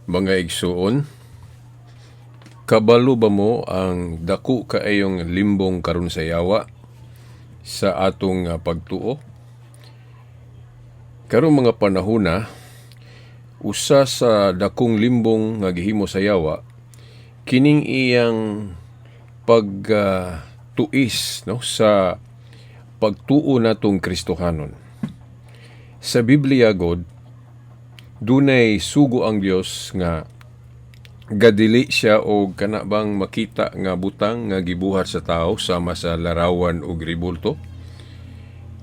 Mga igsuon, kabalo ba mo ang dako kaayong limbong karon sa yawa sa atong pagtuo? Karong mga panahona, usa sa dakong limbong nga gihimo sa yawa, kining iyang pagtuis sa pagtuo natong Kristohanon. Sa Biblia god, dunay sugo ang Dios nga gadili siya og kana bang makita nga butang nga gibuhat sa tao sama sa larawan ug ribulto.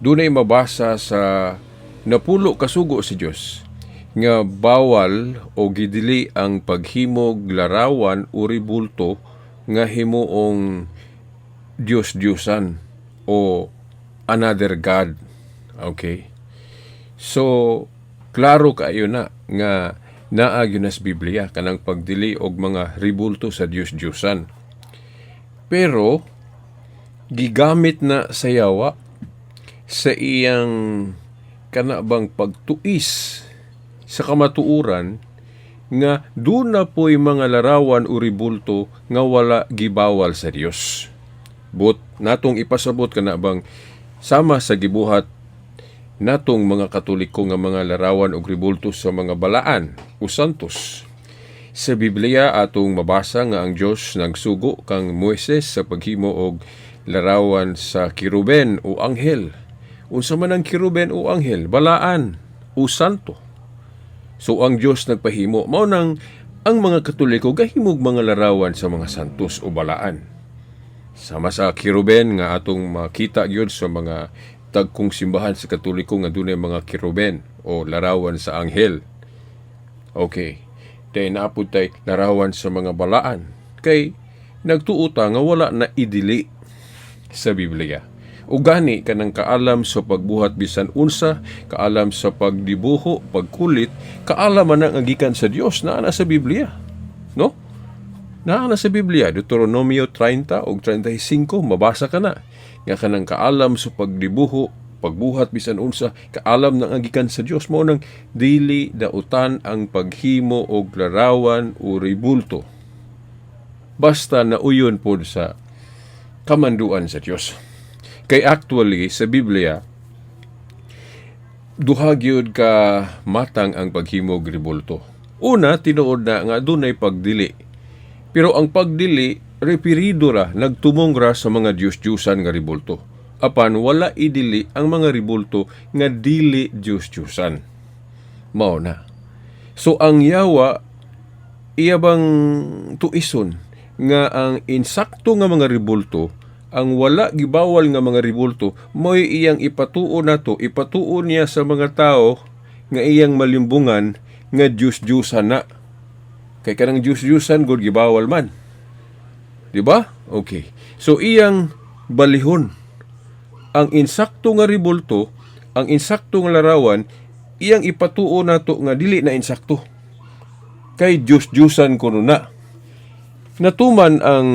Dunay mabasa sa napulo ka sugo si Dios nga bawal o gidili ang paghimog larawan o ribulto nga himuong Diyos-Diyosan o another God. Okay? So, klaro kaayo na nga naa gyud nas Biblia kanang pagdili og mga ribulto sa Dios-Diyosan. Pero gigamit na sa yawa sa iyang kanabang pagtuis sa kamatuoran nga doon na po'y mga larawan o ribulto nga wala gibawal sa Dios. But natong ipasabot kanabang sama sa gibuhat natong mga Katoliko nga mga larawan o ribulto sa mga balaan o santos. Sa Biblia atong mabasa nga ang Dios nagsugo kang Moises sa paghimo og larawan sa kiruben o anghel. Unsa man ang kiruben o anghel? Balaan o santo. So ang Dios nagpahimo mao nang ang mga Katoliko gahimog mga larawan sa mga santos o balaan. Sama sa kiruben nga atong makita gyud sa mga tagkong simbahan sa Katoliko nga dunay mga kiruben o larawan sa anghel. Okay. Dahil naapod tay larawan sa mga balaan. Kay nagtuota nga wala na idili sa Biblia. O gani kanang kaalam sa pagbuhat bisan unsa, kaalam sa pagdibuho, pagkulit, kaalam man ang gikan sa Dios naa na sa Biblia. No? Naa na sa Biblia, Deuteronomio 30 o 35, mabasa ka na. Nga kanang kaalam sa pagdibuho, pagbuhat bisan unsa, kaalam nang agikan sa Dios mo nang dili dautan ang paghimo og larawan o ribulto. Basta nauyon pod sa kamanduan sa Dios. Kay actually sa Biblia duha gyud ka matang ang paghimo og ribulto. Una, tinuod na nga dunay pagdili. Pero ang pagdili reperido ra nagtumong ra sa mga Diyos-Diyusan nga ribulto. Apan wala idili ang mga ribulto nga dili Diyos-Diyusan. Mao na. So ang yawa iyabang tuison nga ang insakto nga mga ribulto, ang wala gibawal nga mga ribulto, mo'y iyang ipatuo nato, ipatuo niya sa mga tao nga iyang malimbungan nga Diyos-Diyusan na. Kay kanang Diyos-Diyusan gud gibawal man. Di ba? Okay. So iyang balihon ang insakto nga ribulto, ang insakto nga larawan, iyang ipatuo nato nga dili na insakto. Kay Diyos-Diyusan kuno na. Natuman ang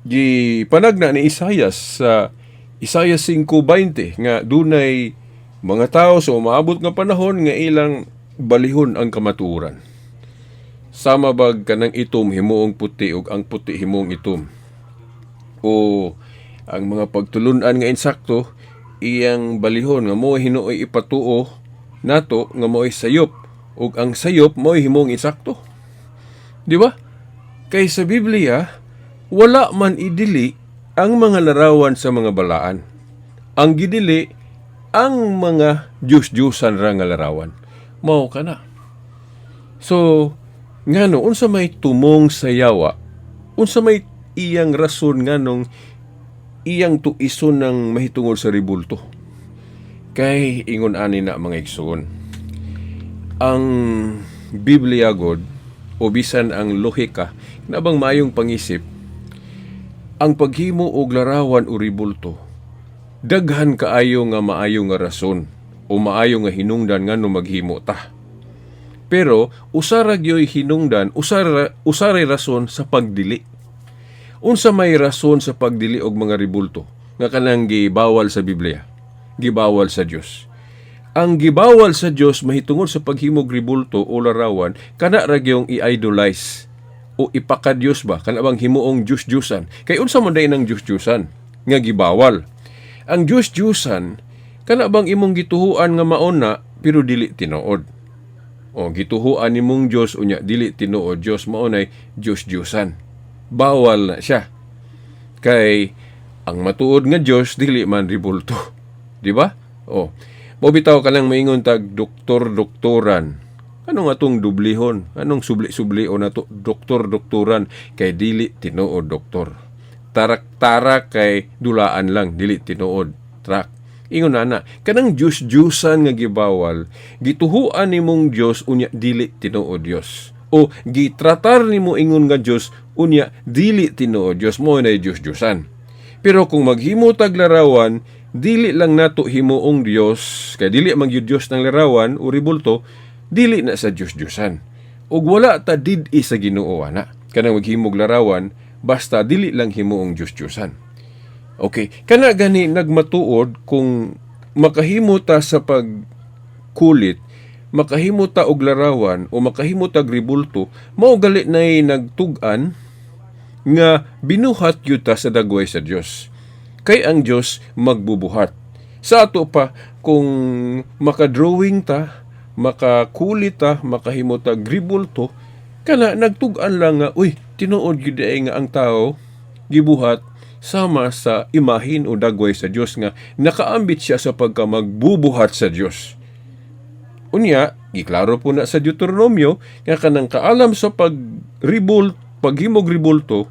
gipanagna ni Isaias sa Isaias 5:20 nga dunay mga tao sa umaabot nga panahon nga ilang balihon ang kamatuoran. Sama bag kanang itom himuong puti ug ang puti himuong itom. O ang mga pagtulunan nga insakto iyang balihon nga mo'y hinuoy ipatuo nato nga mo'y sayop ug ang sayop mo'y himuong insakto. Di ba? Kay sa Biblia wala man idili ang mga larawan sa mga balaan. Ang gidili ang mga Diyos-Diyusan ra nga larawan. Mao kana. So ngano unsa may tumong sa yawa, unsa may iyang rason nganong iyang tuison ng mahitungod sa ribulto. Kay ingon ani na mga igsoon, ang Biblia god o bisan ang lohika nabang maayong pangisip, ang paghimo og larawan o ribulto daghan kaayo nga maayo nga rason o maayo nga hinungdan ngano maghimo ta. Pero usara gyoy hinungdan, usaray rason sa pagdili. Unsa may rason sa pagdili og mga ribulto nga kanang gibawal sa Biblia, gibawal sa Dios. ang gibawal sa Dios mahitungod sa paghimog ribulto o larawan kana ra gyung i-idolize o ipaka-Dios ba kana bang himuong Diyos-Diyosan. Kay unsa man day nang Diyos-Diyosan nga gibawal? Ang Diyos-Diyosan kana bang imong gituhuan nga mauna pero dili tinuod. O gituhuan nimong Dios unya dili tinuod, Dios mao nay Diyos-Diyosan. Bawal na siya. Kay ang matuod nga Dios dili man ribulto. Di ba? O mobitaw ka lang maingon tag doktor-doktoran. Anong atong dublihon? Anong subli-sublion na to? Doktor-doktoran kay dili tinuod doktor. Tarak-tarak kay dulaan lang dili tinuod. Trak. Ingon na kanang Diyos-Diyosan nga gibawal, gituhuan nimong Dios unya dili tinuod Dios. O gitratar nimo ingon nga Dios unya dili tinuod Dios, mo na Diyos-Diyosan. Pero kung maghimo tag larawan, dili lang nato himuong Dios, kay dili man gyud Dios ng larawan o ribulto, dili na sa Diyos-Diyosan. Ug wala ta did-i sa Ginoo ana. Kanang maghimog larawan, basta dili lang himuong Diyos-Diyosan. Okay, kana gani nagmatuod kung makahimo ta sa pagkulit, makahimo ta og larawan o makahimo ta ribulto, mao gali nay nagtug-an nga binuhat gyud ta sa dagway sa Dios. Kay ang Dios magbubuhat. Sa ato pa kung makadrawing ta, makakulit ta, makahimo ta ribulto, kana nagtug-an lang nga uy, tinuod gyud nga ang tao gibuhat sama sa imahin o dagway sa Dios nga nakaambit siya sa pagka magbubuhat sa Dios. Unya, giklaro po na sa Deuteronomio nga kanang kaalam sa paghimog ribulto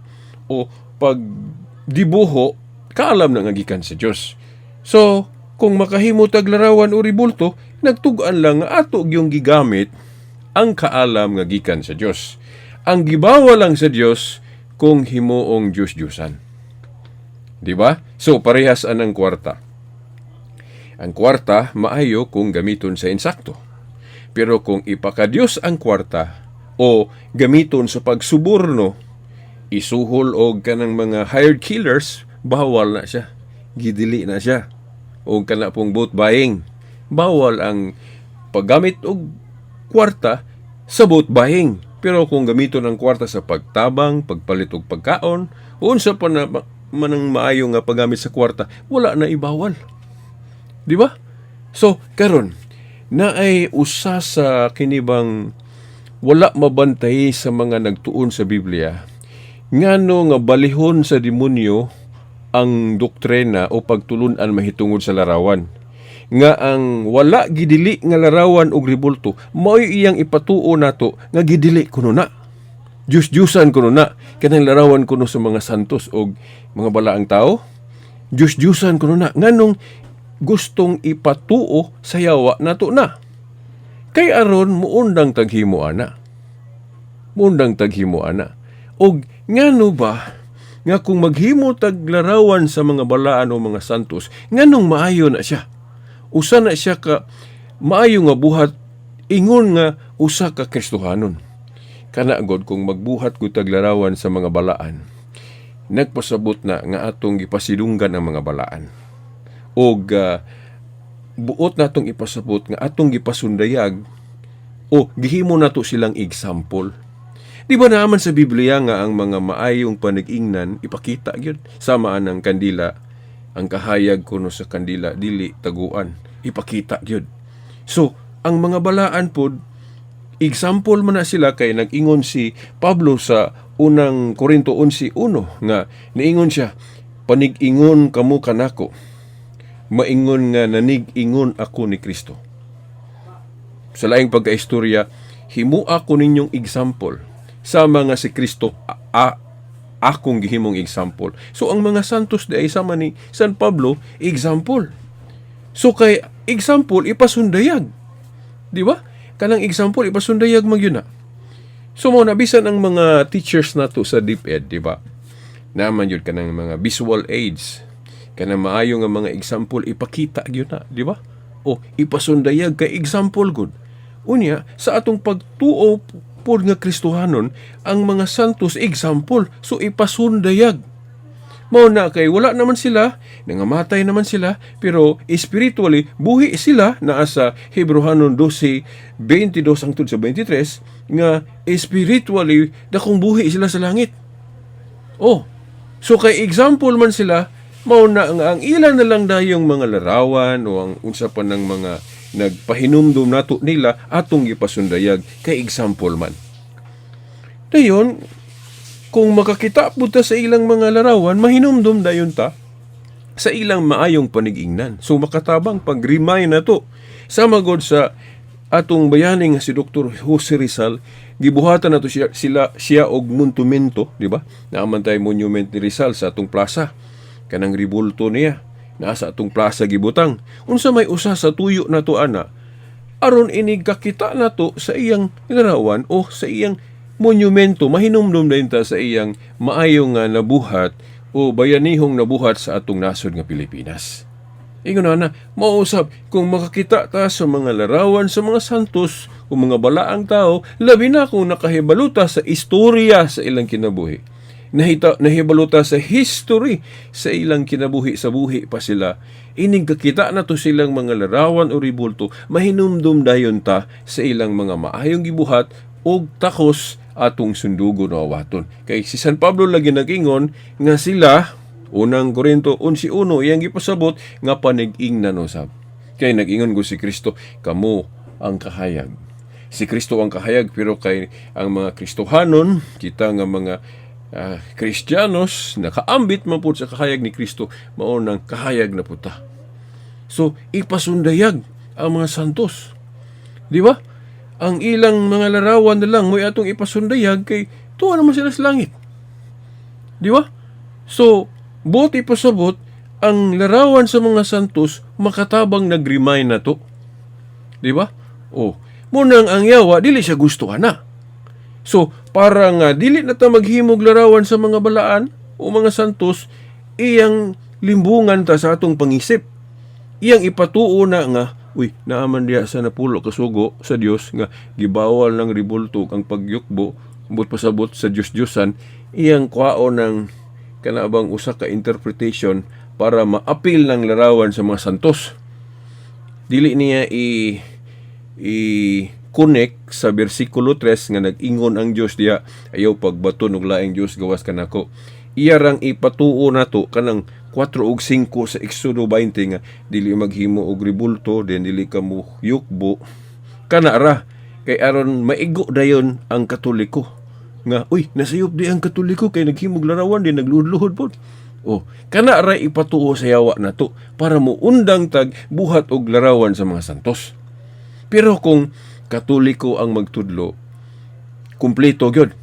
o pagdibuho, kaalam na nga gikan sa Dios. So, kung makahimo tag larawan o ribulto, nagtugan lang nga ato gyung gigamit ang kaalam nga gikan sa Dios. Ang gibawal lang sa Dios kung himuong Diyos-Diyosan. Di ba? So, parehas anang kwarta. Ang kwarta, maayo kung gamiton sa insakto. Pero kung ipaka-Diyos ang kwarta o gamiton sa pagsuborno, isuhol o kanang mga hired killers, bawal na siya. Gidili na siya. O kana pong vote buying. Bawal ang paggamit og kwarta sa vote buying. Pero kung gamiton ang kwarta sa pagtabang, pagpalit og pagkaon, unsa pa na manang maayo nga paggamit sa kwarta, wala na ibawal. Di ba? So, karon na ay usa sa kinibang wala mabantay sa mga nagtuon sa Biblia, ngano nga balihon sa demonyo ang doktrina o pagtulunan mahitungod sa larawan. Nga ang wala gidili nga larawan og ribulto, mao'y iyang ipatuo nato nga gidili kuno na. Diyos-Diyosan kuno na. Kanang larawan kuno sa mga santos o mga balaang tao. Diyos-Diyosan kuno na. Nganong gustong ipatuo sa yawa nato na. Kay aron muundang taghimo ana. Muundang taghimo ana. Og ngano ba nga kung maghimo tag larawan sa mga balaan o mga santos, nganong maayo na siya. Usa na siya ka maayo nga buhat, ingon nga usa ka Kristohanon. Kana god kung magbuhat gud tag larawan sa mga balaan, nagpasabot na nga atong gipasidunggan ang mga balaan. Og buot natong ipasabot nga atong gipasundayag o gihimo nato silang example. Di ba naman sa Biblia nga ang mga maayong panag-ingnan ipakita gyud sama ang kandila, ang kahayag kuno sa kandila dili taguan, ipakita gyud. So, ang mga balaan pod example man na sila kay nag-ingon si Pablo sa unang Korinto 11:1 nga niingon siya, panig-ingon kamo kanako, maingon nga nanig-ingon ako ni Kristo. Sa laing pagkaistorya, himua ko ninyong example sama nga si Kristo akong gihimong example. So ang mga santos di ay sama ni San Pablo example. So kay example ipasundayag. Di ba? Kanang example ipasundayag magyuna. So mo nabisan ang mga teachers nato sa DepEd, di ba? Naman yun kanang mga visual aids. Kanang maayo nga mga example ipakita gyud na, di ba? O ipasundayag kay example good. Unya sa atong pagtuo pod nga Kristohanon, ang mga santos example, so ipasundayag. Mao na kay wala naman sila, nangamatay naman sila, pero spiritually buhi sila. Naa sa Hebrehanon 12:22 hangtod sa 23 nga spiritually dakong buhi sila sa langit. Oh, so kay example man sila, mao na ang ilan na lang dayong mga larawan o ang unsa pa ng mga nagpahinumdum nato nila atong gipasundayag kay example man. Dayon, kung makakita po ta sa ilang mga larawan, mahinumdum dayon ta sa ilang maayong panigingnan. So makatabang pag-remind na to. Sama god sa atong bayaning si Dr. Jose Rizal, gibuhatan na to siya og monumento, di ba? Naaman tayo monument ni Rizal sa atong plaza. Kanang ribulto niya, nasa atong plaza gibutang. Unsa may usa sa tuyo na to ana, aron inig kakita na to sa iyang larawan o sa iyang monumento, mahinumdum din ta sa iyang maayong nga nabuhat o bayanihong nabuhat sa atong nasod nga Pilipinas. Ingon na, mausap, kung makakita ta sa mga larawan sa mga santos o mga balaang tao, labi na kung nakahibaluta sa istorya sa ilang kinabuhi. Nahibaluta sa history sa ilang kinabuhi, sa buhi pa sila. Ining kakita na to silang mga larawan o ribulto, mahinumdum dayon ta sa ilang mga maayong gibuhat og takos atong sundugo na awaton. Kay si San Pablo lagi nag-ingon nga sila, unang Korinto 11:1, iyang gipasabot nga panig-ingnan usab. Kay nag-ingon ko si Kristo, kamo ang kahayag. Si Kristo ang kahayag, pero kay ang mga Kristohanon, kita nga mga Kristiyanos, nakaambit man po sa kahayag ni Kristo, mao nang kahayag na puta. So, ipasundayag ang mga santos. Di ba? Ang ilang mga larawan na lang mo atong ipasundayag kay tuwa naman sila sa langit. Di ba? So, bot ipasabot ang larawan sa mga santos makatabang nag-remind na to. Di ba? Oh, munang ang yawa dili siya gustuhan na. So, parang dili na ta maghimog larawan sa mga balaan o mga santos, iyang limbungan ta sa atong pangisip. Iyang ipatuo na nga, uy, naaman diya sa napulo kasugo sa Dios nga gibawal ng ribulto ang pagyukbo, but pasabot sa Diyos-Diyosan, iyang kwao ng kanabang usa ka interpretation para maapil ng larawan sa mga santos. Dili niya i-connect sa bersikulo 3 nga nag-ingon ang Dios diya, ayaw pagbaton og laing Dios gawas kanako. Iya rang ipatuo nato kanang 4 ug 5 sa Exodo 20 nga dili maghimo og ribulto, den dili ka mo yukbo. Kana ra kay aron maigo dayon ang Katoliko nga uy nasayop di ang Katoliko kay naghimog larawan din nagluhod-luhod pod. Oh, kana ra ipatuo sa yawa nato para mo undang tag buhat og larawan sa mga santos. Pero kung Katoliko ang magtudlo, kumpleto gyud.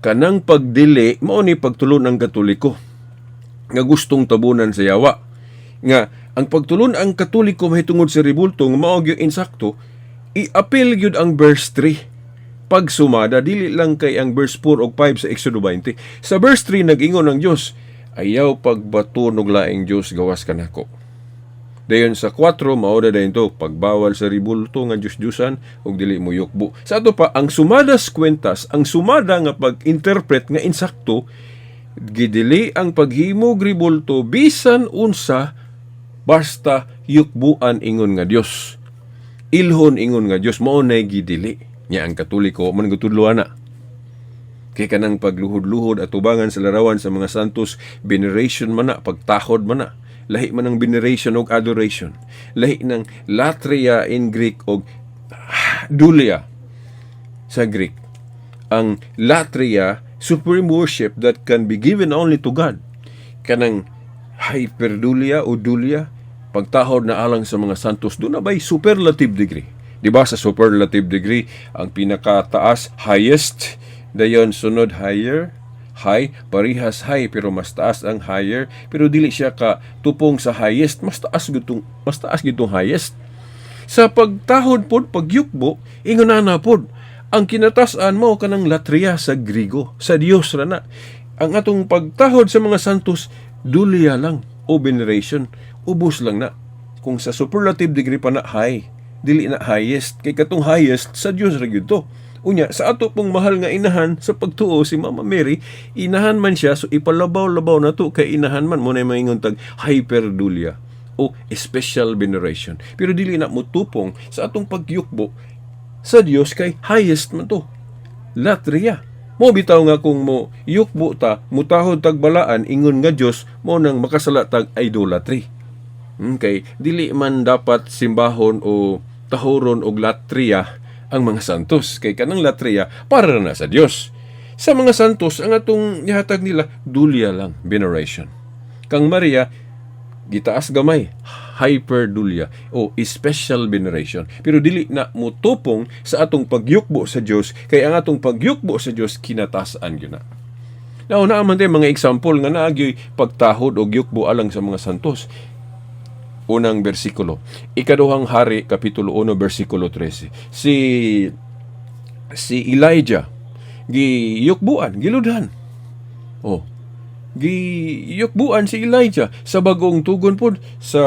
Kanang pagdili mao ni pagtulon ang Katoliko nga gustong tabunan sa yawa. Nga ang pagtulon ang Katoliko mahitungod sa ribulto nga mao gyud insakto, i-appeal gyud ang verse 3. Pag sumada dili lang kay ang verse 4 ug 5 sa Exodo 20. Sa verse 3 nag-ingon ang Dios, ayaw pagbaton og laing Dios gawas kanako. Dayon sa 4, maoda dayon to, pagbawal sa ribulto nga Diyos-Diyosan ug dili mo yukbo. Sa ato pa, ang sumadas kwentas, ang sumada nga pag-interpret nga insakto, gidili ang paghimog ribulto bisan unsa basta yukbuan ingon nga Dios. Ilhon ingon nga Dios, mao nay gidili. Nya ang Katoliko man gutudloan na. Kay kanang pagluhod-luhod at tubangan sa larawan sa mga santos, veneration man na, pagtahod man na. Lahi man ng veneration o adoration. Lahi ng latria in Greek o dulia sa Greek. Ang latria, supreme worship that can be given only to God. Kanang hyperdulia o dulia, pagtahod na alang sa mga santos, doon na ba'y superlative degree. Diba sa superlative degree, ang pinakataas, highest, dayon sunod higher, high, parihas high pero mas taas ang higher, pero dili siya ka tupong sa highest, mas taas gitong highest. Sa pagtahod pod, pagyukbo, ingon na pod, ang kinatasan mo kanang latria sa Grigo, sa Dios ra na. Ang atong pagtahod sa mga santos, dulia lang o veneration, ubos lang na. Kung sa superlative degree pa na high, dili na highest, kay katong highest sa Dios ra gyud to. Unya, sa ato pong mahal nga inahan sa pagtuo si Mama Mary, inahan man siya, so ipalabaw-labaw na to kay inahan man mo na maingon tag hyperdulia o special veneration. Pero dili na mutupong sa atong pagyukbo sa Dios kay highest man to. Latria. Mo bitaw nga kung mo yukbo ta, mutahod tag balaan ingon nga Dios mo nang makasala tag idolatry. Kay dili man dapat simbahon o tahoron og latria ang mga santos, kay kanang latria para na sa Dios. Sa mga santos ang atong ihatag nila dulia lang, veneration. Kang Maria gitaas gamay, hyperdulia o special veneration. Pero dili na mutupong sa atong pagyukbo sa Dios, kay ang atong pagyukbo sa Dios kinatasan gyud na. Now, naaman tayo mga example nga naagyoy pagtahod o yukbo alang sa mga santos. Unang bersikulo, Ikaduhang Hari, Kapitulo 1, bersikulo 13. Si Elijah, giyukbuan, giludhan. Giyukbuan si Elijah sa bagong tugon pod sa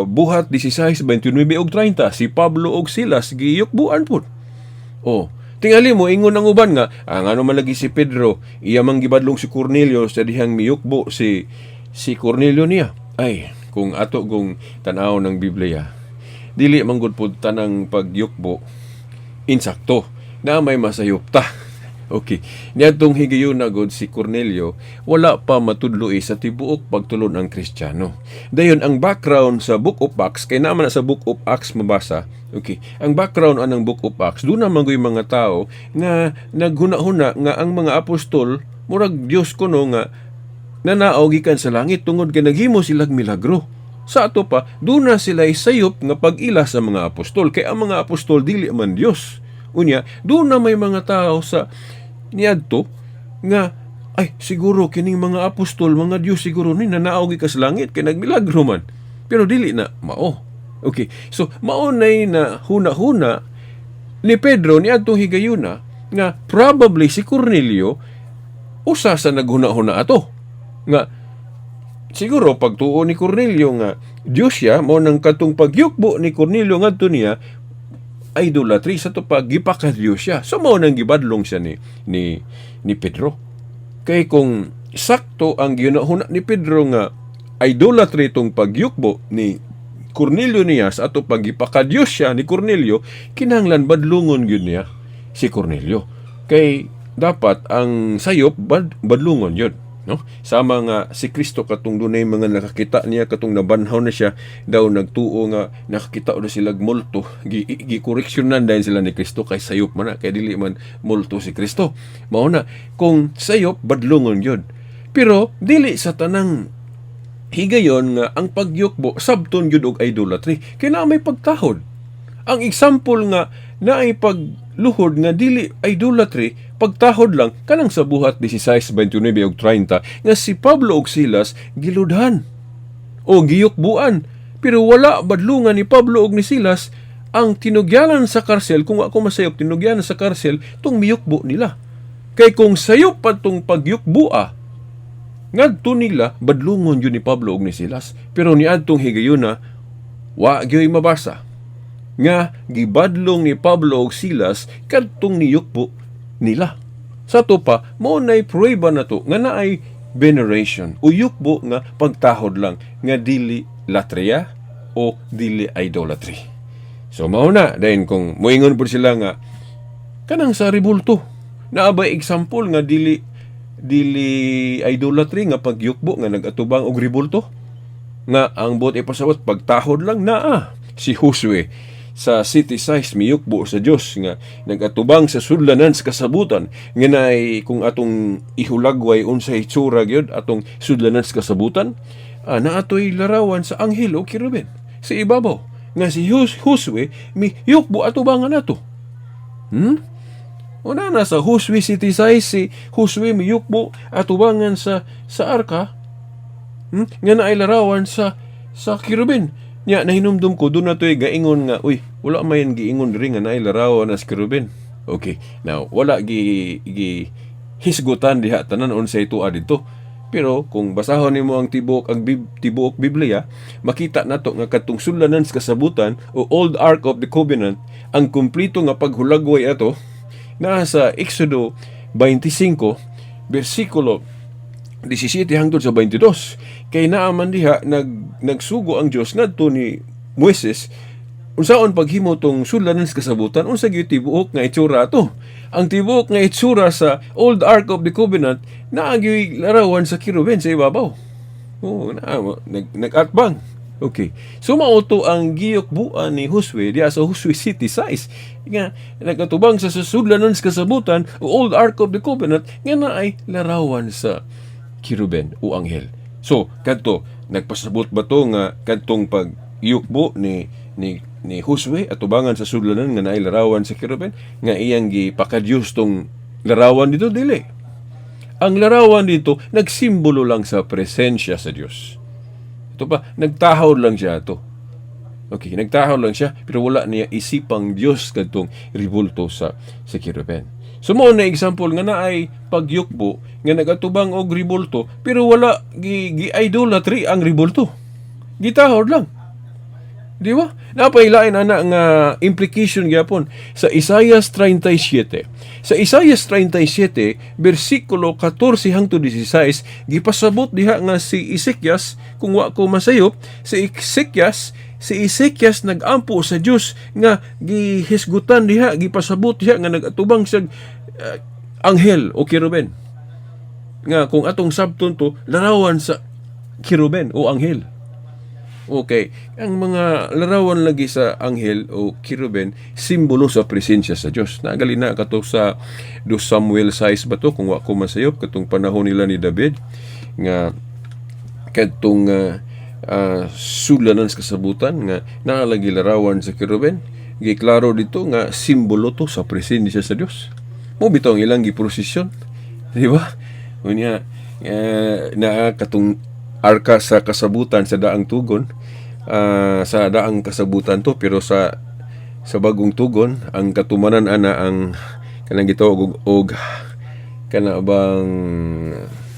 Buhat 16, 29 ug 30. Si Pablo ug Silas, giyukbuan pod. Tingali mo, ingon ang uban nga, ang ano malagi si Pedro, iya mang gibadlong si Cornelio sa dihang miyukbo si Cornelio niya. Ay, kung ato kung tanaw ng Biblia, dili manggod po tanang pagyukbo insakto na may masayupta. Okay. Niadtong higayon na god si Cornelio, wala pa matudlo sa tibuok pagtulon ang Kristiyano. Dayon ang background sa Book of Acts, kay naman na sa Book of Acts mabasa. Okay. Ang background anang Book of Acts, doon naman mga tao nga naghuna-huna nga ang mga apostol murag Dios kuno nga nanaaw gikan sa langit tungod kay naghimo silang milagro. Sa ato pa, doon na sila sayop nga pag-ila sa mga apostol, kay ang mga apostol dili man Dios. Unya, doon na may mga tao sa niadto nga ay siguro kining mga apostol, mga Dios siguro ni nanaaw gikan sa langit kay nagmilagro man. Pero dili na mao. Okay. So mao nay na huna-huna ni Pedro niadtong higayuna nga probably si Cornelio usa sa naghuna-huna ato. Nga siguro pagtuo ni Cornelio nga Dios siya, mao nang katong pagyukbo ni Cornelio ngadto niya idolatry sa to pagipaka-Dios siya. So mao nang gibadlong siya ni Pedro. Kay kung sakto ang ginahuna ni Pedro nga idolatry tong pagyukbo ni Cornelio niya sa ato pagipaka-Dios siya ni Cornelio, kinahanglan badlungon gyud niya si Cornelio. Kay dapat ang sayop badlungon yun. No? Sama nga si Kristo katong dunay mga nakakita niya katong nabanhaw na siya daw nagtuo nga nakakita na sila multo gikoreksyonan dahil sila ni Kristo kay sayop man na kay dili man multo si Kristo. Mao na kung sayop badlungon yun. Pero dili sa tanang higayon nga ang pagyukbo sabton yun og idolatry kay na may pagtahod. Ang example nga naay pagluhod nga dili idolatry, pagtahod lang kanang sa Buhat 16, 29 ug 30 nga si Pablo ug Silas giludhan o giyukbuan, pero wala badlungan ni Pablo ug ni Silas ang tinugyanan sa karsel. Kung ako masayop, tinugyanan sa karsel tong miyukbo nila. Kay kung sayop pa tong pagyukbua ngadto nila, badlungon yun ni Pablo ug ni Silas. Pero niadtong higayuna wa gyoy mabasa nga gibadlong ni Pablo ug Silas kadtong niyukbo nila. Sa to pa, mo nay prueba na to nga naay veneration o yukbo nga pagtahod lang nga dili latria o dili idolatry. So mao na dayon kung moingon pud sila nga kanang sa ribulto naabay example nga dili idolatry nga pagyukbo nga nagatubang og ribulto nga ang buot ipasawat pagtahod lang naa si Josue sa city size miyukbo sa Dios nga nagatubang sa sudlanan sa kasabutan nga naay kung atong ihulagway unsay itsura gyud atong sudlanan sa kasabutan naatoy larawan sa anghel o kirubin sa ibabaw nga si Josue miyukbo atubangan nato. Una na sa Josue city size si Josue miyukbo atubangan sa arka nga naay larawan sa kirubin. Nya nahinumdum ko doon na to'y gaingon nga, uy, wala mayan giingon rin nga naay larawan na kirubin. Okay, now, wala hisgutan diha tanan unsay tuwa dito. Pero kung basahon nimo ang tibuok Biblia, makita nato nga katong sudlanan sa kasabutan o Old Ark of the Covenant, ang kumplito nga paghulagway ato na sa Exodo 25 bersikulo 17 hangtod sa 22, kay naaman diha nagsugo ang Dios ngadto ni Moises unsaon paghimo tong sudlanan sa kasabutan, unsa gyud tibuok nga itsura to. Ang tibuok nga itsura sa Old Ark of the Covenant naa gyud larawan sa kiruben sa ibabaw. Nag-atbang. Okay. So mauto ang giyukbuan ni Josue diya sa Josue City size nga nagatubang sa sudlanan sa kasabutan o Old Ark of the Covenant nga naay larawan sa kiruben o anghel. So kadto nagpasabot ba to nga kadtong pagyukbo ni Josue at tubangan sa sudlanan nga naay larawan sa kiruben nga iyang gipakadyos tong larawan dito dili. Ang larawan dito nagsimbolo lang sa presensya sa Dios. Ito pa, nagtahaw lang siya ito. Okay, nagtahaw lang siya, pero wala niya isipang Diyos kadtong ribulto sa kiruben. So, mao na example nga naay pagyukbo, nga nagatubang og ribulto, pero wala gi-idolatry ang ribulto. Gitahod lang. Di ba? Napailain ana nga implication gyapon sa Isaiah 37. Sa Isaiah 37 bersikulo 14 hangtod 16 gipasabot diha nga si Ezekias, kung wa ko masayop, si Ezekias nagampo sa Dios nga gihisgutan diha, gipasabot diha nga nagatubang sa anghel o kiruben. Nga kung atong sabton to larawan sa kiruben o anghel. Okay, ang mga larawan lagi sa anghel o kiruben, simbolo sa presensya sa Diyos. Nagali na kato sa 2 Samuel 6 ba to, kung wa ko masayop, katong panahon nila ni David, nga katong sudlanan sa kasabutan, nga naalagi larawan sa kiruben, giklaro dito nga simbolo to sa presensya sa Diyos. Mo bitaw ang ilang giprosesyon, di ba? Unya, na katong arka sa kasabutan sa daang tugon, sa daang kasabutan to, pero sa bagong tugon ang katumanan ana ang kanang gitawag og kana bang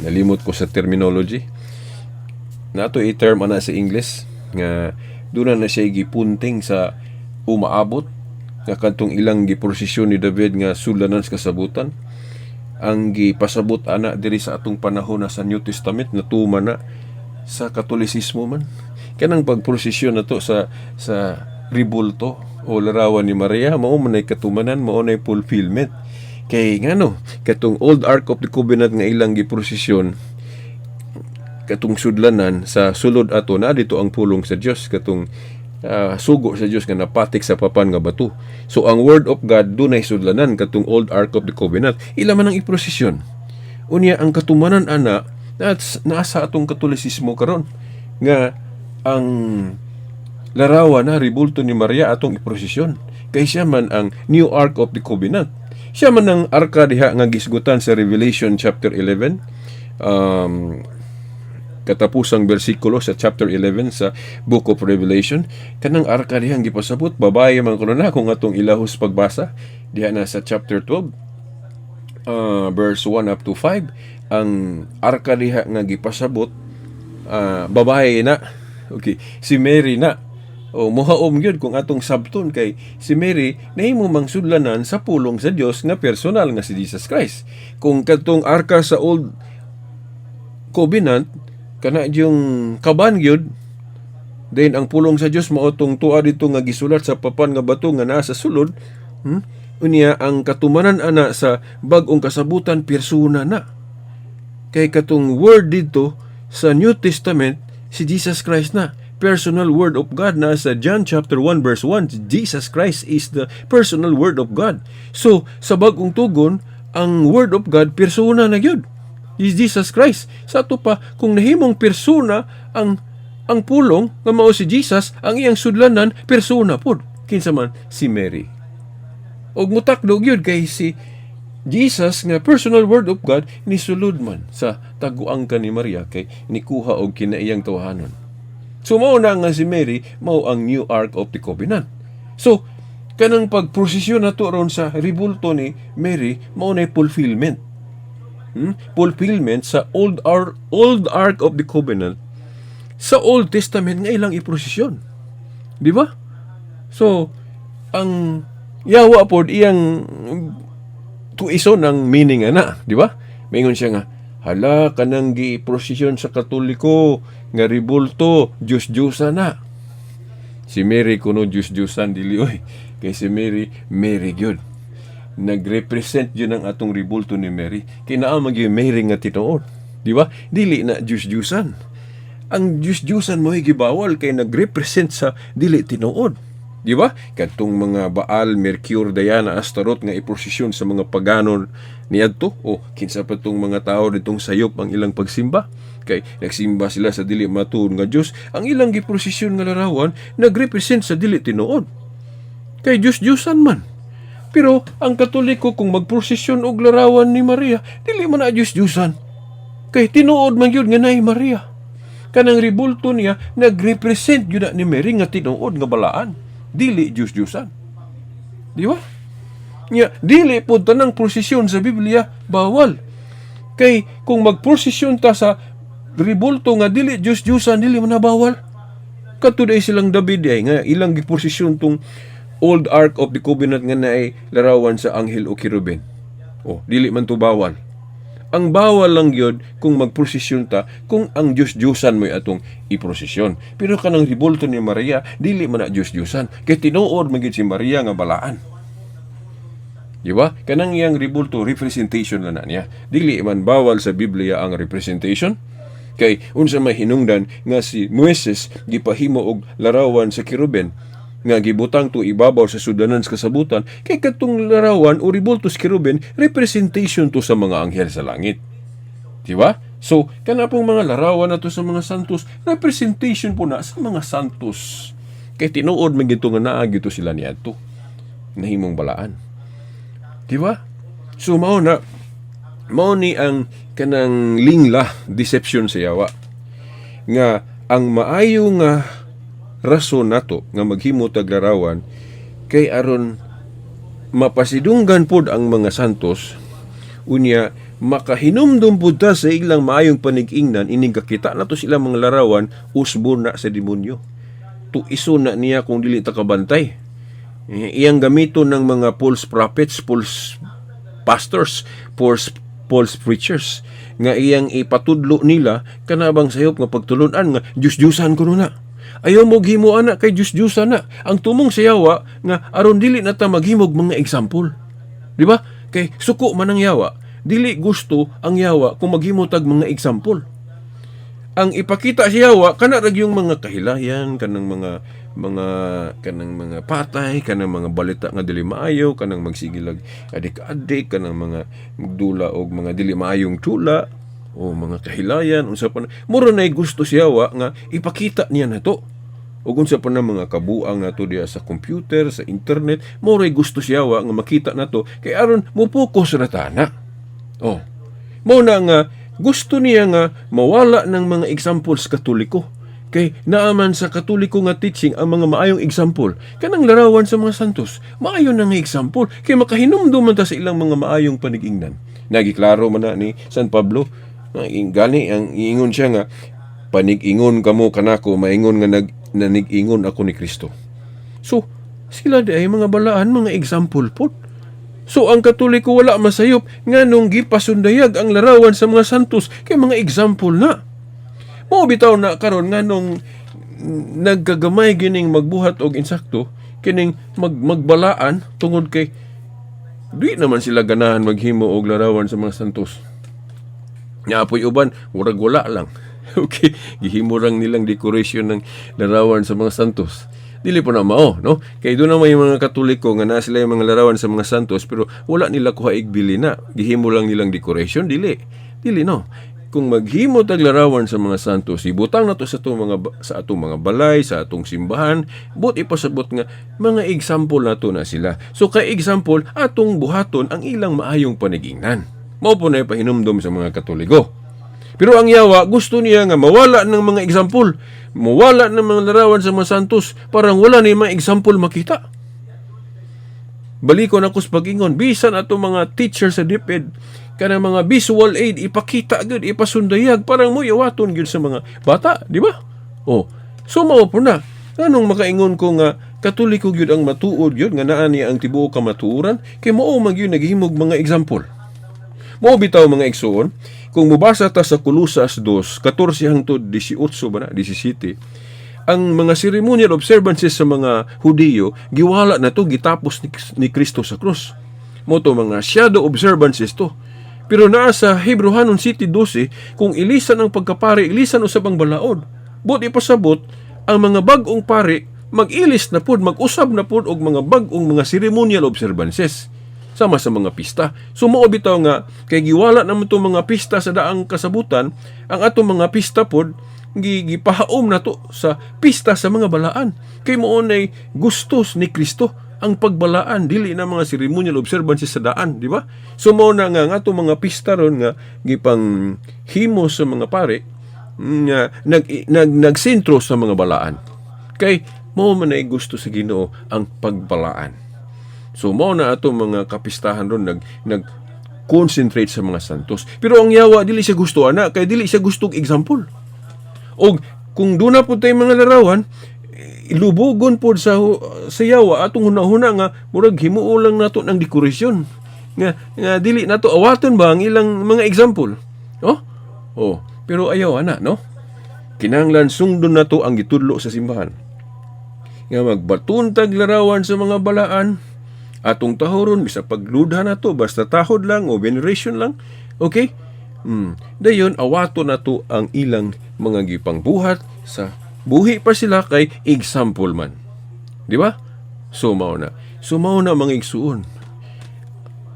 nalimot ko sa terminology nato i-term ana sa English nga doon na siya gipunting sa umaabot nga kadtong ilang giprosesyon ni David nga sudlanan sa kasabutan ang gipasabot ana diri sa atong panahon na sa New Testament na tuman na sa Katolisismo man. Kanang pagprosesyon na to sa ribulto o larawan ni Maria, mao man ay katumanan, mao na fulfillment. Kay ngano, katong Old Ark of the Covenant nga ilang giprosesyon, katong sudlanan sa sulod ato na dito ang pulong sa Dios, katong sugo sa Dios nga napatik sa papan nga bato. So ang Word of God dunay sudlanan katong Old Ark of the Covenant, ila man ang iprosesyon. Unya ang katumanan ana nasa atong Katolisismo karon nga ang larawan na ribulto ni Maria atong iprosesyon kay siya man ang New Ark of the Covenant. Siya man ang arka diha nga gisgutan sa Revelation chapter 11, katapusang bersikulo sa chapter 11 sa Book of Revelation. Kanang arka diha ang gipasabot, babae man kuno na kung atong ilahos pagbasa diha na sa chapter 12, verse 1 up to 5. Ang arka diha nga gipasabot, babae na. Okay, si Mary na. O mohaom gyud kung atong sabton kay si Mary nahimo mangsudlanan sa pulong sa Dios nga personal nga si Jesus Christ. Kung kadtong arka sa Old Covenant kana yung kaban gyud, then ang pulong sa Dios mao tong tuwa dito nga gisulat sa papan nga bato nga naa sa sulod. Unya ang katumanan ana sa bag-ong kasabutan persona na. Kay katong word dito sa New Testament si Jesus Christ na, personal word of God na sa John chapter 1 verse 1. Jesus Christ is the personal word of God. So sa bag-ong tugon ang word of God persona na gyud. Is Jesus Christ. Sa ato pa kung nahimong persona ang pulong nga mao si Jesus, ang iyang sudlanan persona pod. Kinsa man si Mary. Og mutakdog gyud kay si Jesus nga personal word of God ni sulod man sa taguang ka ni Maria kay nikuha og kinaiyang tuhanon. So mao na nga si Mary mao ang New Ark of the Covenant. So kanang pagprosesyon nato ron sa ribulto ni Mary mao na fulfillment. Fulfillment sa Old Ark of the Covenant sa Old Testament nga ilang iprosesyon. Di ba? So ang yawa pod iyang tuison ang meaning ana, di ba? Maingon siya nga, hala kanang gi-prosesyon sa Katoliko nga ribulto, Diyos-Diyosan na. Si Mary kuno Diyos-Diyosan dili oy. Kay si Mary, Mary gyud. Nagrepresent yun ang atong ribulto ni Mary. Kinaamag yung Mary nga tinuod. Di ba? Dili na Diyos-Diyosan. Ang Diyos-Diyosan mo gibawal kay nagrepresent sa dili tinuod. Di ba? Katong mga Baal, Mercure, Diana, Astaroth nga iprosesyon sa mga paganon niadto. O kinsa pa tong mga tao ditong sayop ang ilang pagsimba. Kay nagsimba sila sa dili matuod nga Dios. Ang ilang giprosesyon nga larawan nagrepresent sa dili tinuod. Kay Diyos-Diyosan man. Pero ang Katoliko kung magprosesyon og larawan ni Maria, dili man na Diyos-Diyosan. Kay tinuod man yun nga nay Maria. Kanang ribulto niya nagrepresent yun na ni Mary nga tinuod nga balaan. Dili Diyos-Diyosan. Di ba? Dili po tanang prosesyon sa Biblia bawal. Kay kung magprosesyon ta sa ribulto nga dili Diyos-Diyosan, dili man na bawal. Katuday silang David ay nga ilang giprosesyon tong Old Ark of the Covenant nga naay larawan sa anghel o kirubin. Dili man to bawal. Ang bawal lang yun kung magprosesyon ta kung ang Diyos-Diyosan mo'y atong iprosesyon. Pero kanang ribulto ni Maria, dili man na Diyos-Diyosan. Kaya tinuod magid si Maria nga balaan. Di ba? Kanang iyang ribulto, representation na niya. Dili man bawal sa Biblia ang representation. Kay unsa may hinungdan nga si Moises gipahimo og larawan sa kirubin nga gibutang to ibabaw sa sudanan sa kasabutan, kay katong larawan o ribultos kirubin representation to sa mga anghel sa langit. Di ba? So kana pong mga larawan na to sa mga santos representation po na sa mga santos. Kay tinuod man gito nga naa gito sila niadto nahimong balaan. Di ba? So mao ni ang kanang lingla deception sa yawa nga ang maayo nga rason nato nga maghimo tag larawan kay aron mapasidunggan pod ang mga santos unya makahinumdum pod ta sa ilang maayong panig-ingnan ining kakita nato sila mga larawan usbon na sa demonyo. Tuiso na niya kung dili ta kabantay. Iyang gamiton ng mga false prophets, false pastors, false preachers nga iyang ipatudlo nila kanabang sayop nga pagtulunan nga Diyos-Diyusan kuno na. Ayaw mo gihimo ana kay Diyos-Diyusan na. Ang tumong sa yawa nga aron dili na ta maghimog mga example. Di ba? Kay suko man ang yawa, dili gusto ang yawa kung maghimo tag mga example. Ang ipakita sa yawa kana rag yung mga kahilayan, kanang mga patay, kanang mga balita nga dili maayo, kanang magsigilag adik-adik, kanang mga magdula og mga dili maayong tula o mga kahilayan unsa pa muro nay gusto sa yawa nga ipakita niya nato. O kung sa pa na mga kabuang nato diya sa computer, sa internet, moray gusto siyawa nga makita nato kay aron mo focus ra tana. Mao na nga gusto niya nga mawala ng mga examples Katoliko. Kay naaman sa Katoliko nga teaching ang mga maayong example. Kanang larawan sa mga santos, maayo na nga example kay makahinumdum man ta sa ilang mga maayong panig-ingnan. Nagiklaro man na ni San Pablo, gani ang iingon siya nga panig-ingon kamo kanako, maingon nga nanig-ingon ako ni Kristo. So, sila di ay mga balaan, mga example po. So, ang Katoliko wala masayop nga nung gipasundayag ang larawan sa mga santos kay mga example na. Mao bitaw na karon nga nung nagkagamay gining magbuhat og insakto, kining magbalaan tungod kay di naman sila ganahan maghimo og larawan sa mga santos. Nga apoy uban, murag wala lang. Okay, gihimo lang nilang decoration ng larawan sa mga santos. Dili po na mao, no? Kay doon na may mga Katoliko nga na sila yung mga larawan sa mga santos pero wala nila kuha igbili na. Gihimo lang nilang decoration, dili no. Kung maghimo tag larawan sa mga santos, ibutang na to sa atong mga balay, sa atong simbahan, but ipasabot nga mga example na to na sila. So kay example, atong buhaton ang ilang maayong panigingnan. Mao po na ipahinumdum sa mga Katoliko. Pero ang yawa, gusto niya nga mawala ng mga example. Mawala ng mga larawan sa mga santos. Parang wala na yung mga example makita. Balikon ako sa pag-ingon. Bisan ato mga teacher sa DepEd, kana mga visual aid, ipakita agad, ipasundayag. Parang mo yawaton yun sa mga bata. Di ba? So mao po na. Anong makaingon ko nga Katoliko gyud ang matuod gyud nga naa niya ang tibuok kamatuoran kay mao man gyud naghimog mga example. Mao bitaw mga igsoon, kung mubasa ta sa Colosas 2:14 hangtod 18 ba na 17, ang mga ceremonial observances sa mga Hudiyo giwala na to gitapos ni Kristo sa krus. Mo to mga shadow observances to. Pero naa sa Hebrehanon City 12, kung ilisan ang pagkapari, ilisan usab ang balaod. But ipasabot ang mga bag-ong pari mag-ilis na pud, mag-usab na pud og mga bag-ong mga ceremonial observances sama sa mga pista. So mao bitaw nga kay giwala naman to mga pista sa daang kasabutan, ang atong mga pista pod gipahaom na to sa pista sa mga balaan. Kay mao nay gustos ni Kristo ang pagbalaan, dili na mga ceremonial observances sa daan, di ba? So mao na nga atong mga pista ron nga gipang himo sa mga pare nga nagsentro sa mga balaan. Kay mao man ay gusto sa Ginoo ang pagbalaan. So mao na ato mga kapistahan ron nag-concentrate sa mga santos. Pero ang yawa dili siya gusto ana kay dili siya gustong example. Og kung duna po tay mga larawan, ilubugon po sa yawa atong hunahuna nga murag himuo lang nato ng dekorasyon. Nga dili nato awaton ba ang ilang mga example. Pero ayaw ana, no? Kinahanglan sungdon nato ang gitudlo sa simbahan. Nga magbatuntag larawan sa mga balaan, atong tahoron bisa pagludha na to basta tahod lang o veneration lang, okay? Dayon awato na to ang ilang mga gipangbuhat sa buhi pa sila kay example man, di ba? So mao na mga igsuon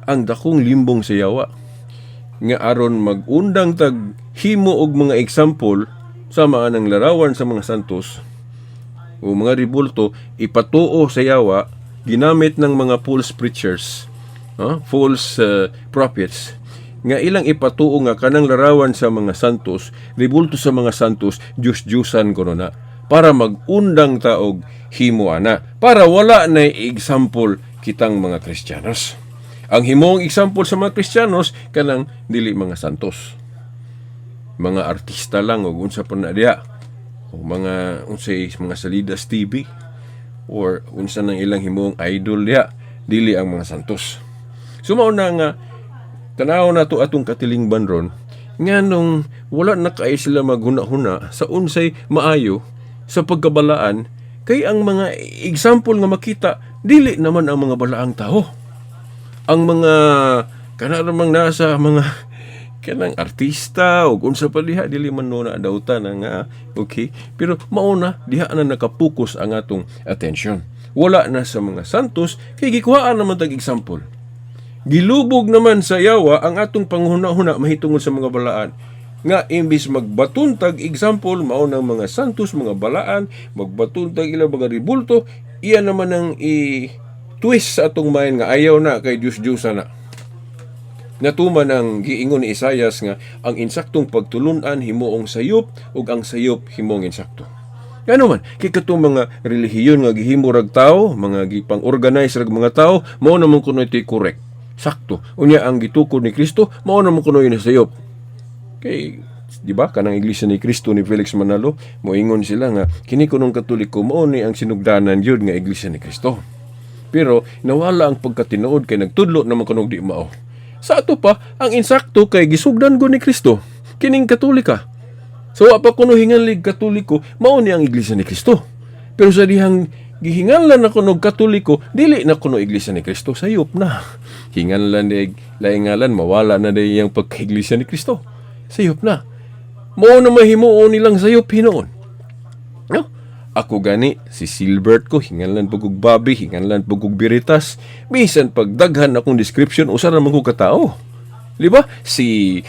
ang dakong limbong sa yawa nga aron magundang tag himo og mga example sama ng larawan sa mga santos o mga ribulto ipatuo sa yawa ginamit ng mga false preachers, false prophets, nga ilang ipatuo nga kanang larawan sa mga santos, ribulto sa mga santos, Diyos-Diyosan ko na, para magundang taog himo ana, para wala na example kitang mga Kristiyanos. Ang himong example sa mga Kristiyanos, kanang dili mga santos. Mga artista lang, o unsa pa na diya, o mga Salidas TV, or unsa nang ilang himong idol diya, dili ang mga santos. Sumao na nga tanaw na to atong katilingban ron nga nung wala na kay sila maghuna-huna sa unsay maayo sa pagkabalaan, kay ang mga example nga makita dili naman ang mga balaang tao. Ang mga kanang nasa mga kanang artista o unsa pa diha dili man na dauta na nga okay, pero mauna diha na nakapokus ang atong attention. Wala na sa mga santos kay gikuhaan naman tag example. Gilubog naman sa yawa ang atong panghuna-huna mahitungod sa mga balaan nga imbis magbatuntag example mao ng mga santos, mga balaan, magbatuntag ilang mga ribulto, iya naman ang i-twist sa atong mind nga ayaw na kay Diyos-Diyosan na. Natuman ang giingon ni Isayas nga ang insaktong pagtulunan himuong sayop ug ang sayop himong insakto. Ngano man kay katong mga relihiyon nga gihimo rag tao, mga gipang-organize rag mga tao, mao namon kuno iti correct. Sakto. Unya ang gitukod ni Kristo, mao namon kuno yun sayop. Kay di ba kanang iglesia ni Kristo ni Felix Manalo, moingon sila nga kini kunong Katoliko mao ni ang sinugdanan yun nga iglesia ni Kristo. Pero nawala ang pagkatinuod kay nagtudlo naman kunog di mao. Sa ato pa, ang insakto kay gisugdan ko ni Kristo, kining Katolika. So, apa kuno hinganlig Katoliko, mao ni ang iglesia ni Kristo. Pero sa dihang gihinganlan na kuno Katoliko, dili na kuno iglesia ni Kristo, sayop na. Hinganlan di laingalan, mawala na di yung pagka-iglesia ni Kristo. Sayop na. Mao na mahimuon nilang sayop hinoon. No? Ako gani, si Silbert ko, hinganlan pagkog Bobby, hinganlan pagkog Biritas, bisan pagdaghan akong description, usa naman ko katao. Diba? Si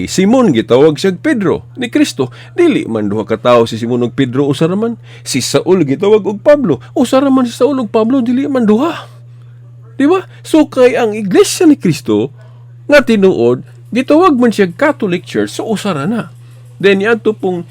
Simon, gitawag siya Pedro, ni Kristo. Dili man duha katao si Simon ug Pedro, usa raman. Si Saul, gitawag og Pablo. Usa raman si Saul ug Pablo, dili man duha. Diba? So, kay ang iglesia ni Kristo, nga tinuod, gitawag man siya Catholic Church, so usa ra na. Then yato pong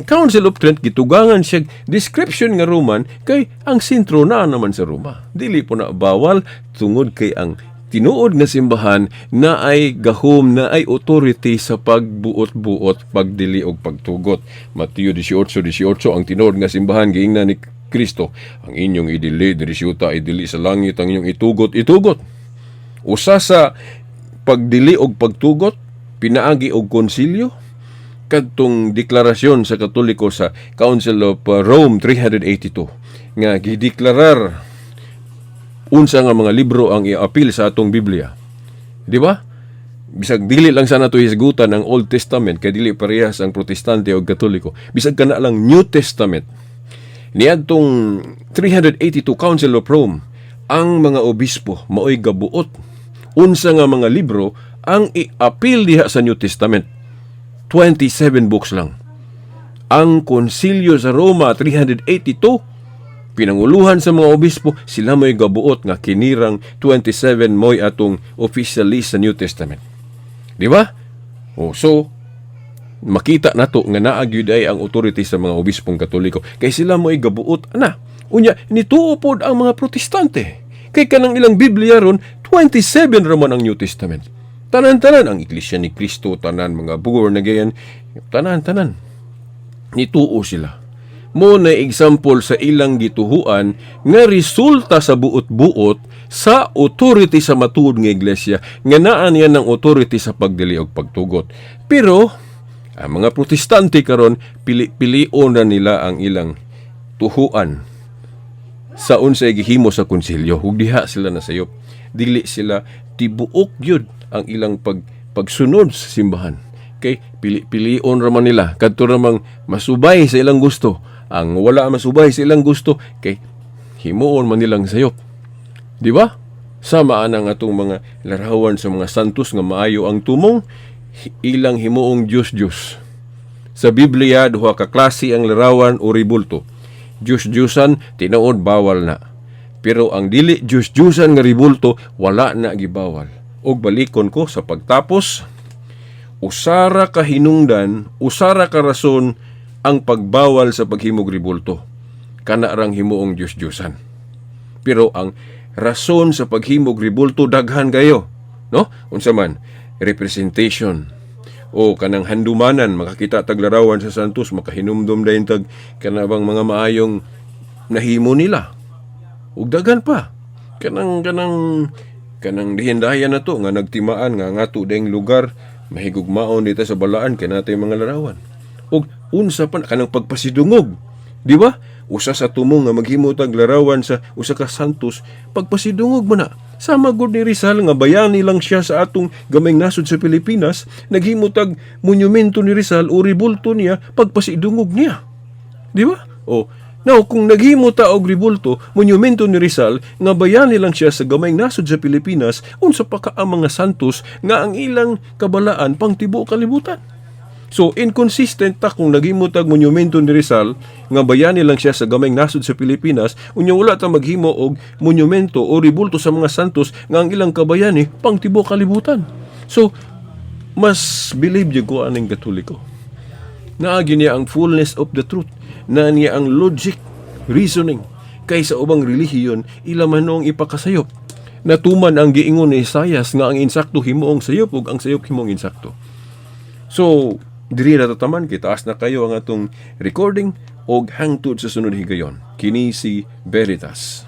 Council of Trent gitugangan siya description nga Roman kay ang sentro na naman sa Roma. Dili po na bawal tungod kay ang tinuod nga simbahan na ay gahom na ay authority sa pagbuot-buot, pagdili og pagtugot. Mateo 18:18 ang tinuod nga simbahan giingnan ni Kristo. Ang inyong idili, diri siyuta, idili sa langit, ang inyong itugot. Usa sa pagdili og pagtugot, pinaagi og konsilyo, kadtong deklarasyon sa Katoliko sa Council of Rome 382 nga gideklarar unsa nga mga libro ang i-apil sa atong Biblia. Di ba? Bisag dili lang sana to hisgutan ang Old Testament kay dili parehas ang Protestante o Katoliko. Bisag kana lang New Testament. Niadtong 382 Council of Rome, ang mga obispo maoy gabuot unsa nga mga libro ang i-apil diha sa New Testament. 27 books lang. Ang Konsilyo sa Roma 382, pinanguluhan sa mga obispo, sila mo'y gabuot nga kinirang 27 mo'y atong official list sa New Testament. Di ba? So, makita nato nga naagyud ay ang authority sa mga obispong Katoliko. Kay sila mo'y gabuot, unya, nituo pod ang mga Protestante. Kay kanang ilang Biblia ron, 27 raman ang New Testament. Tanan-tanan ang Iglesia ni Cristo, tanan mga born again, tanan-tanan. Nituo sila. Mo na example sa ilang gituhuan nga resulta sa buot-buot sa authority sa matuod nga iglesia nga naa niya ng authority sa pagdili og pagtugot. Pero ang mga Protestante karon pili-pilion na nila ang ilang tuhuan sa unsay gihimo sa konsilyo. Ug diha sila nasayop. Dili sila tibuok gyud ang ilang pagsunod sa simbahan. Kay pili-pilion raman nila kadto ramang masubay sa ilang gusto. Ang wala masubay sa ilang gusto kay himuon man nilang sayop. Di ba? Sama ang atong mga larawan sa mga santos nga maayo ang tumong, ilang himuong Diyos. Sa Biblia, duha ka klase ang larawan o ribulto. Diyos-Diyosan, tinuod bawal na. Pero ang dili Diyos-Diyosan nga ribulto, wala na gibawal. Og balikon ko sa pagtapos, usara ka hinungdan, usara ka rason ang pagbawal sa paghimog ribulto. Kana rang himuong Diyos-Diyosan. Pero ang rason sa paghimog ribulto daghan kayo, no? Unsa man, representation o kanang handumanan, makakita taglarawan sa santos, makahinumdum dayon tag kanabang mga maayong nahimo nila. Ug daghan pa. Kanang dihindayan na to nga nagtimaan nga ngato daing lugar mahigugmaon dito sa balaan kay natay mga larawan. Ug unsa pa kanang pagpasidungog, di ba? Usa sa tumong nga maghimo tag larawan sa usa ka santos, pagpasidungog man na. Sama gud ni Rizal nga bayani lang siya sa atong gamayng nasod sa Pilipinas, naghimo tag monumento ni Rizal o ribulto niya pagpasidungog niya. Di ba? Now, kung naghimo ta og ribulto, monumento ni Rizal nga bayani lang siya sa gamayng nasod sa Pilipinas, unsa pa ka ang mga santos nga ang ilang kabalaan pang tibuok kalibutan. So, inconsistent ta kung naghimo tag monumento ni Rizal nga bayani lang siya sa gamayng nasod sa Pilipinas, unya wala ta maghimo og monumento o ribulto sa mga santos nga ang ilang kabayani pang tibuok kalibutan. So, mas believe jud ko aning Katoliko. Naagi niya ang fullness of the truth, na niya ang logic, reasoning, kaysa ubang relihiyon ila manong ipakasayop. Natuman ang giingon ni Isaias nga ang insakto himuong sayop ug ang sayop himong insakto. So, diri na tataman, kitaas na kayo ang atong recording og hangtod sa sunod higayon. Kini si Veritas.